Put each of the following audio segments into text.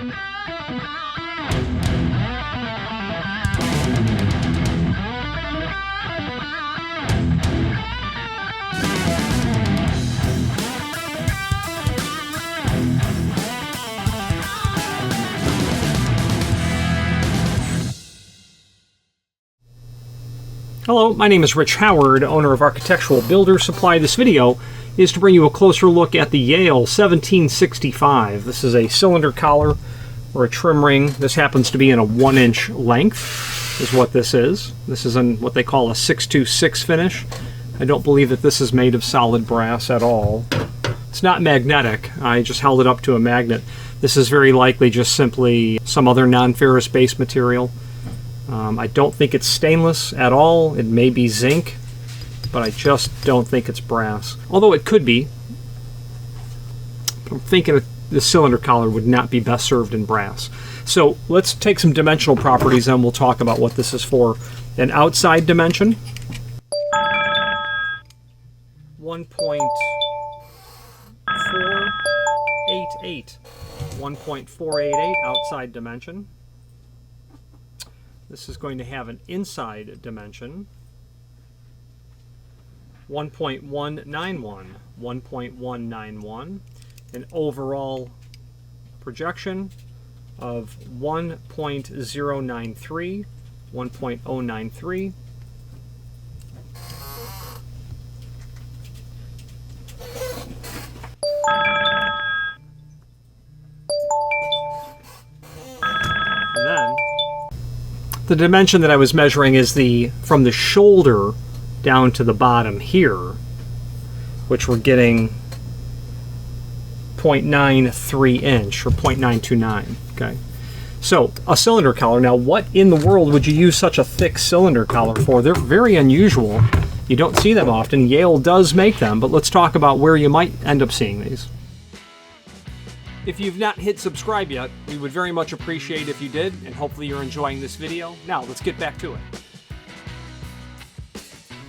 Hello, my name is Rich Howard, owner of Architectural Builder Supply. This video is to bring you a closer look at the Yale 1765. This is a cylinder collar or a trim ring. This happens to be in a 1-inch length, is what this is. This is in what they call a 626 finish. I don't believe that this is made of solid brass at all. It's not magnetic. I just held it up to a magnet. This is very likely just simply some other non-ferrous base material. I don't think it's stainless at all. It may be zinc, but I just don't think it's brass. Although it could be. I'm thinking the cylinder collar would not be best served in brass. So let's take some dimensional properties and we'll talk about what this is for. An outside dimension, 1.488. 1.488 outside dimension. This is going to have an inside dimension, 1.191, 1.191, an overall projection of 1.093, 1.093. And then the dimension that I was measuring is from the shoulder down to the bottom here, which we're getting 0.93 inch or 0.929. Okay, so a cylinder collar. Now, what in the world would you use such a thick cylinder collar for? They're very unusual. You don't see them often. Yale does make them, but let's talk about where you might end up seeing these. If you've not hit subscribe yet, we would very much appreciate if you did, and hopefully you're enjoying this video. Now, let's get back to it.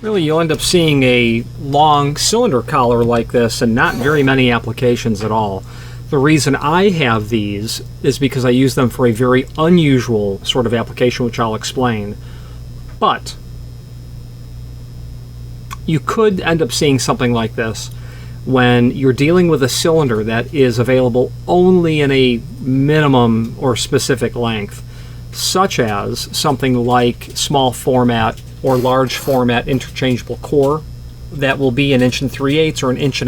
Really, you'll end up seeing a long cylinder collar like this and not very many applications at all. The reason I have these is because I use them for a very unusual sort of application, which I'll explain. But you could end up seeing something like this when you're dealing with a cylinder that is available only in a minimum or specific length, such as something like small format or large format interchangeable core that will be 1 3/8 or 1.5 inch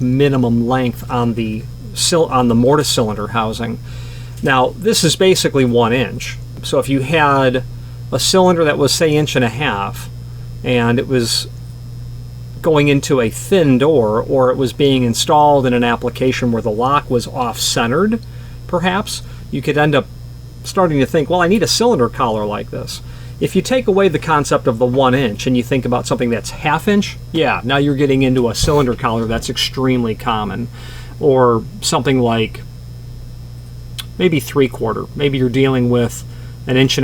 minimum length on the mortise cylinder housing. Now, this is basically 1 inch. So if you had a cylinder that was, say, 1.5 inches and it was going into a thin door, or it was being installed in an application where the lock was off-centered, perhaps, you could end up starting to think, well, I need a cylinder collar like this. If you take away the concept of the 1 inch and you think about something that's 1/2 inch, yeah, now you're getting into a cylinder collar that's extremely common. Or something like maybe 3/4. Maybe you're dealing with 1.5 inch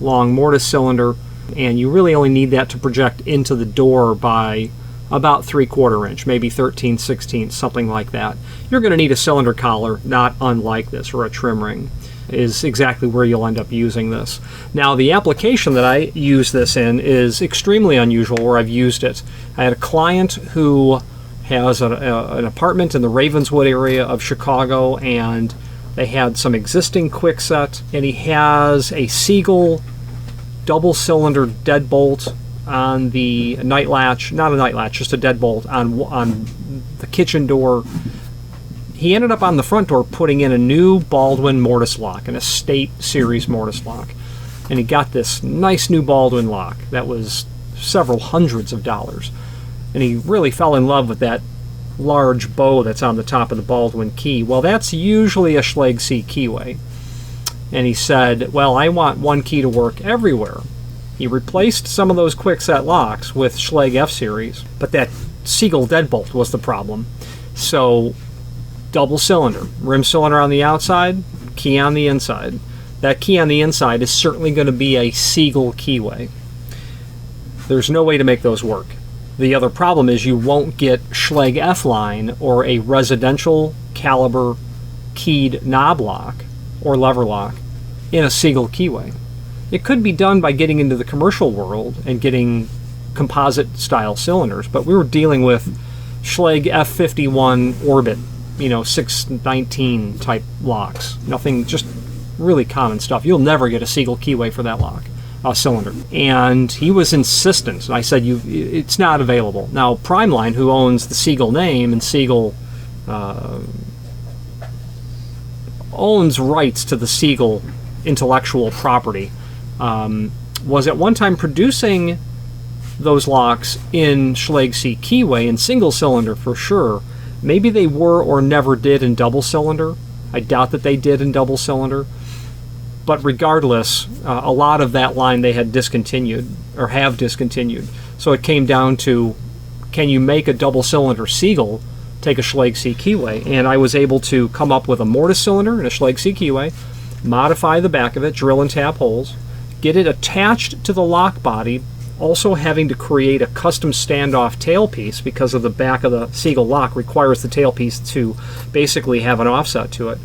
long mortise cylinder, and you really only need that to project into the door by about 3/4 inch, maybe 13/16, something like that. You're going to need a cylinder collar, not unlike this, or a trim ring, is exactly where you'll end up using this. Now, the application that I use this in is extremely unusual where I've used it. I had a client who has an apartment in the Ravenswood area of Chicago, and they had some existing quickset, and he has a Siegel double cylinder deadbolt on the night latch, not a night latch, just a deadbolt on the kitchen door. He ended up on the front door putting in a new Baldwin mortise lock, an Estate Series mortise lock. And he got this nice new Baldwin lock that was several hundreds of dollars. And he really fell in love with that large bow that's on the top of the Baldwin key. Well, that's usually a Schlage C keyway. And he said, well, I want one key to work everywhere. He replaced some of those quickset locks with Schlage F-Series, but that Siegel deadbolt was the problem. So, double cylinder, rim cylinder on the outside, key on the inside. That key on the inside is certainly going to be a Siegel keyway. There's no way to make those work. The other problem is you won't get Schlage F-line or a residential caliber keyed knob lock or lever lock in a Siegel keyway. It could be done by getting into the commercial world and getting composite style cylinders, but we were dealing with Schlage F51 Orbit, 619 type locks. Nothing, just really common stuff. You'll never get a Siegel keyway for that lock, cylinder. And he was insistent. I said, it's not available. Now, Primeline, who owns the Siegel name, and Siegel owns rights to the Siegel intellectual property, was at one time producing those locks in Schlage C keyway in single cylinder for sure. Maybe they were or never did in double cylinder. I doubt that they did in double cylinder. But regardless, a lot of that line they had discontinued or have discontinued. So it came down to, can you make a double cylinder Siegel, take a Schlage C keyway? And I was able to come up with a Mortise cylinder and a Schlage C keyway, modify the back of it, drill and tap holes, get it attached to the lock body, also having to create a custom standoff tailpiece because of the back of the Siegel lock requires the tailpiece to basically have an offset to it.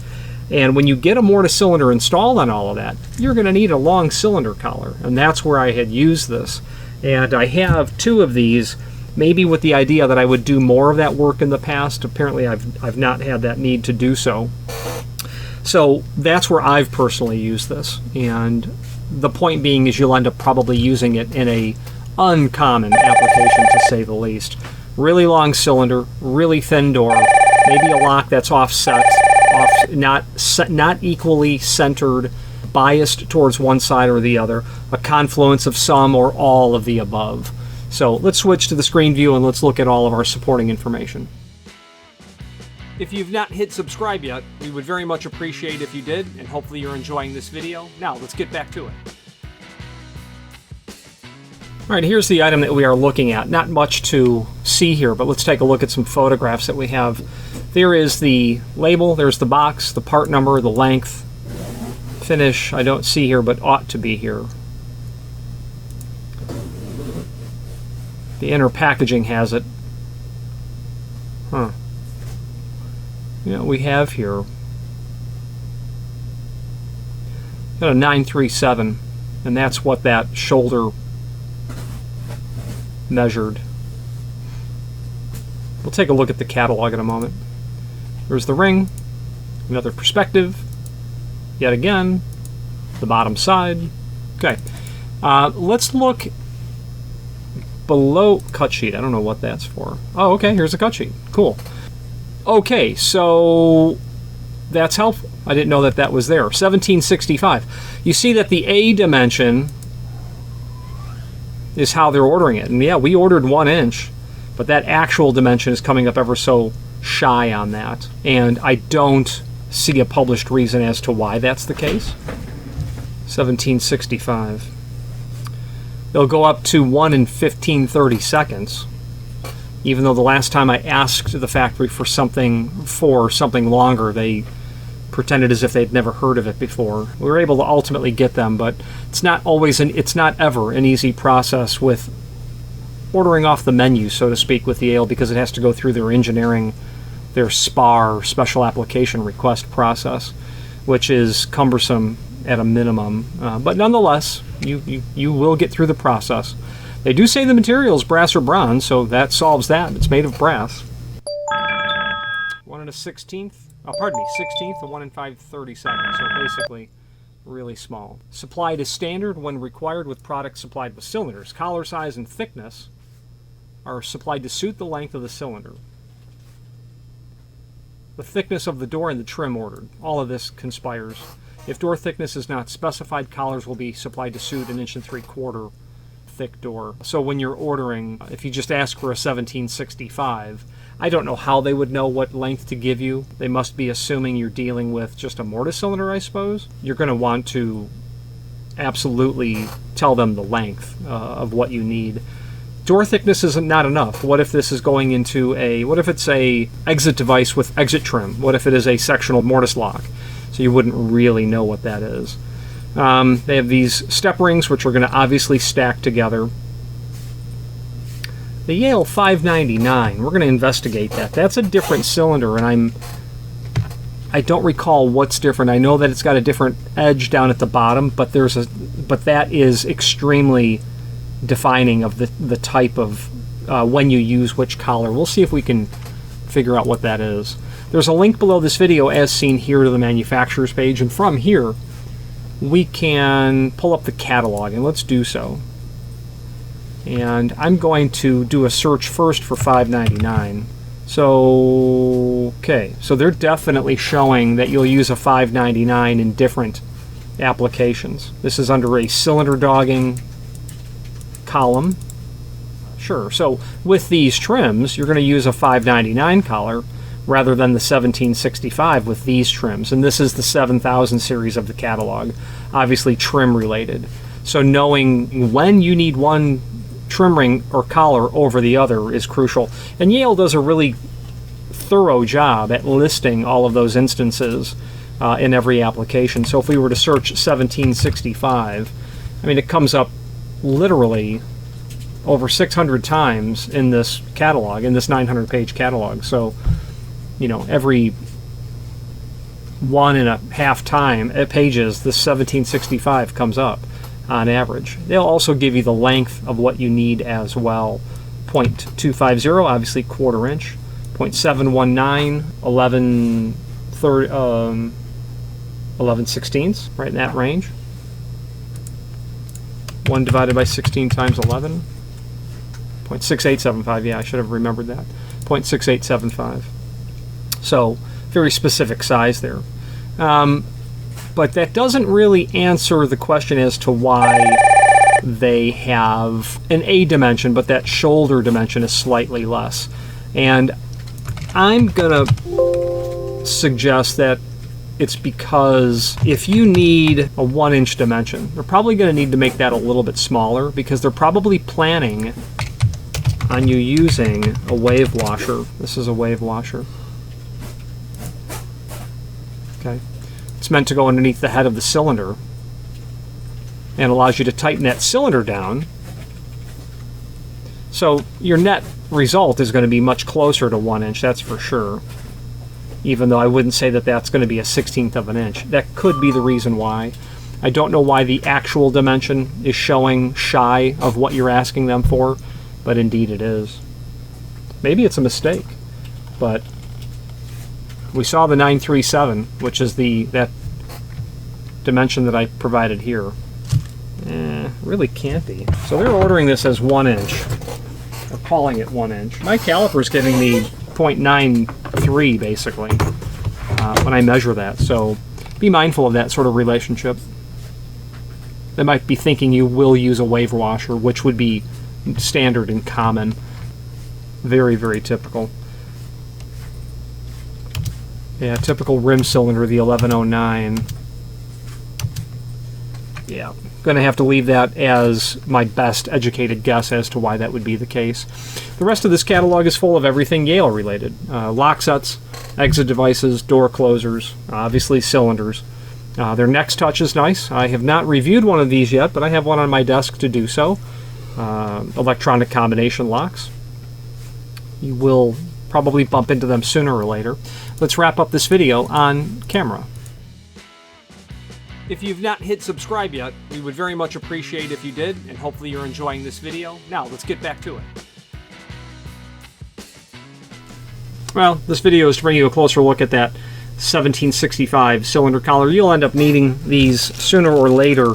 And when you get a Mortise cylinder installed on all of that, you're going to need a long cylinder collar, and that's where I had used this. And I have two of these, maybe with the idea that I would do more of that work in the past. Apparently I've not had that need to do so. So that's where I've personally used this, and the point being is you'll end up probably using it in a uncommon application, to say the least. Really long cylinder, really thin door, maybe a lock that's offset, not equally centered, biased towards one side or the other, a confluence of some or all of the above. So let's switch to the screen view and let's look at all of our supporting information. If you've not hit subscribe yet, we would very much appreciate if you did, and hopefully you're enjoying this video. Now, let's get back to it. All right, here's the item that we are looking at. Not much to see here, but let's take a look at some photographs that we have. There is the label, there's the box, the part number, the length, finish, I don't see here, but ought to be here. The inner packaging has it. Huh. We have here got a 937, and that's what that shoulder measured. We'll take a look at the catalog in a moment. There's the ring, another perspective, yet again, the bottom side. Okay, let's look below cut sheet. I don't know what that's for. Oh, okay, here's a cut sheet. Cool. Okay, so that's helpful. I didn't know that that was there. 1765. You see that the A dimension is how they're ordering it. And yeah, we ordered 1 inch, but that actual dimension is coming up ever so shy on that. And I don't see a published reason as to why that's the case. 1765. They'll go up to 1 in 15/32, even though the last time I asked the factory for something longer, they pretended as if they'd never heard of it before. We were able to ultimately get them, but it's not ever an easy process with ordering off the menu, so to speak, with Yale, because it has to go through their engineering, their SPAR, special application request process, which is cumbersome at a minimum. But nonetheless, you will get through the process. They do say the material is brass or bronze, so that solves that. It's made of brass. 1 in a 16th, pardon me, 16th and 1 in 5/32, so basically really small. Supplied as standard when required with products supplied with cylinders. Collar size and thickness are supplied to suit the length of the cylinder. The thickness of the door and the trim ordered. All of this conspires. If door thickness is not specified, collars will be supplied to suit 1 3/4 inch thick door. So when you're ordering, if you just ask for a 1765, I don't know how they would know what length to give you. They must be assuming you're dealing with just a Mortise cylinder, I suppose. You're going to want to absolutely tell them the length of what you need. Door thickness is not enough. What if this is going into what if it's a exit device with exit trim? What if it is a sectional Mortise lock? So you wouldn't really know what that is. They have these step rings, which are going to obviously stack together. The Yale 599, we're going to investigate that. That's a different cylinder, and I don't recall what's different. I know that it's got a different edge down at the bottom, but that is extremely defining of the type of when you use which collar. We'll see if we can figure out what that is. There's a link below this video as seen here to the manufacturer's page, and from here we can pull up the catalog, and let's do so. And I'm going to do a search first for $5.99. So, okay, so they're definitely showing that you'll use a $5.99 in different applications. This is under a cylinder dogging column. Sure, so with these trims, you're going to use a $5.99 collar rather than the 1765 with these trims. And this is the 7000 series of the catalog, obviously trim related. So knowing when you need one trim ring or collar over the other is crucial. And Yale does a really thorough job at listing all of those instances in every application. So if we were to search 1765, I mean, it comes up literally over 600 times in this catalog, in this 900-page catalog. So, you know, every 1.5 pages, the 1765 comes up on average. They'll also give you the length of what you need as well. 0.250, obviously 1/4 inch. 0.719, 11/16, right in that range. 1 divided by 16 times 11. 0.6875, yeah, I should have remembered that. 0.6875. So, very specific size there. But that doesn't really answer the question as to why they have an A dimension, but that shoulder dimension is slightly less. And I'm going to suggest that it's because if you need a 1-inch dimension, they're probably going to need to make that a little bit smaller because they're probably planning on you using a wave washer. This is a wave washer. Okay. It's meant to go underneath the head of the cylinder and allows you to tighten that cylinder down. So your net result is going to be much closer to 1 inch, that's for sure. Even though I wouldn't say that that's going to be a 1/16 of an inch. That could be the reason why. I don't know why the actual dimension is showing shy of what you're asking them for, but indeed it is. Maybe it's a mistake, but we saw the 937, which is that dimension that I provided here. Really can't be. So they're ordering this as 1 inch. They're calling it 1 inch. My caliper is giving me 0.93 basically when I measure that. So be mindful of that sort of relationship. They might be thinking you will use a wave washer, which would be standard and common. Very, very typical. Yeah, typical rim cylinder, the 1109. Yeah, going to have to leave that as my best educated guess as to why that would be the case. The rest of this catalog is full of everything Yale related. Lock sets, exit devices, door closers, obviously cylinders. Their next touch is nice. I have not reviewed one of these yet, but I have one on my desk to do so. Electronic combination locks. You will probably bump into them sooner or later. Let's wrap up this video on camera. If you've not hit subscribe yet, we would very much appreciate if you did, and hopefully you're enjoying this video. Now, let's get back to it. Well, this video is to bring you a closer look at that 1765 cylinder collar. You'll end up needing these sooner or later.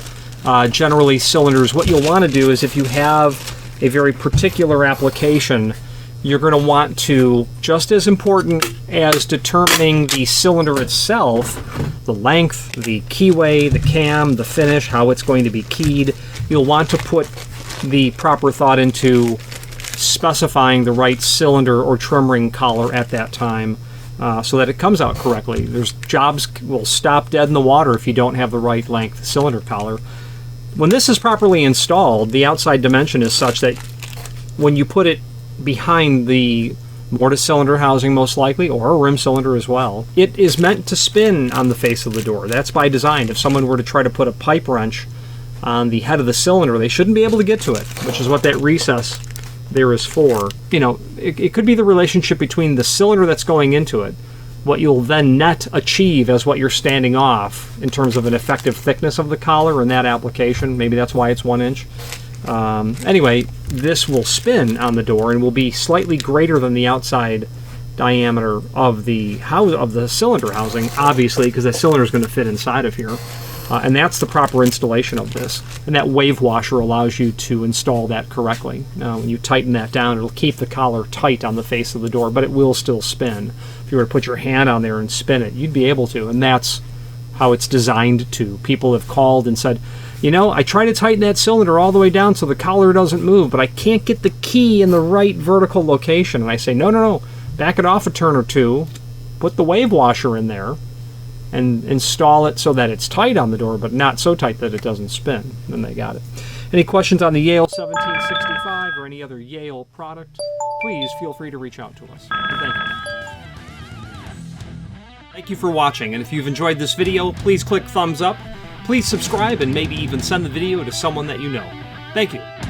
Generally, cylinders, what you'll want to do is if you have a very particular application, you're going to want to, just as important as determining the cylinder itself, the length, the keyway, the cam, the finish, how it's going to be keyed, you'll want to put the proper thought into specifying the right cylinder or trim ring collar at that time so that it comes out correctly. There's jobs will stop dead in the water if you don't have the right length cylinder collar. When this is properly installed, the outside dimension is such that when you put it behind the mortise cylinder housing most likely, or a rim cylinder as well, it is meant to spin on the face of the door. That's by design. If someone were to try to put a pipe wrench on the head of the cylinder, they shouldn't be able to get to it, which is what that recess there is for. You know, it could be the relationship between the cylinder that's going into it, What you'll then net achieve as what you're standing off in terms of an effective thickness of the collar in that application. Maybe that's why it's 1 inch. Anyway, this will spin on the door and will be slightly greater than the outside diameter of the cylinder housing, obviously, because the cylinder is going to fit inside of here. And that's the proper installation of this. And that wave washer allows you to install that correctly. Now, when you tighten that down, it'll keep the collar tight on the face of the door, but it will still spin. If you were to put your hand on there and spin it, you'd be able to. And that's how it's designed to. People have called and said, you know, I try to tighten that cylinder all the way down so the collar doesn't move, but I can't get the key in the right vertical location. And I say, no. Back it off a turn or two, put the wave washer in there, and install it so that it's tight on the door, but not so tight that it doesn't spin. Then they got it. Any questions on the Yale 1765 or any other Yale product, please feel free to reach out to us. Thank you. Thank you for watching, and if you've enjoyed this video, please click thumbs up, please subscribe, and maybe even send the video to someone that you know. Thank you.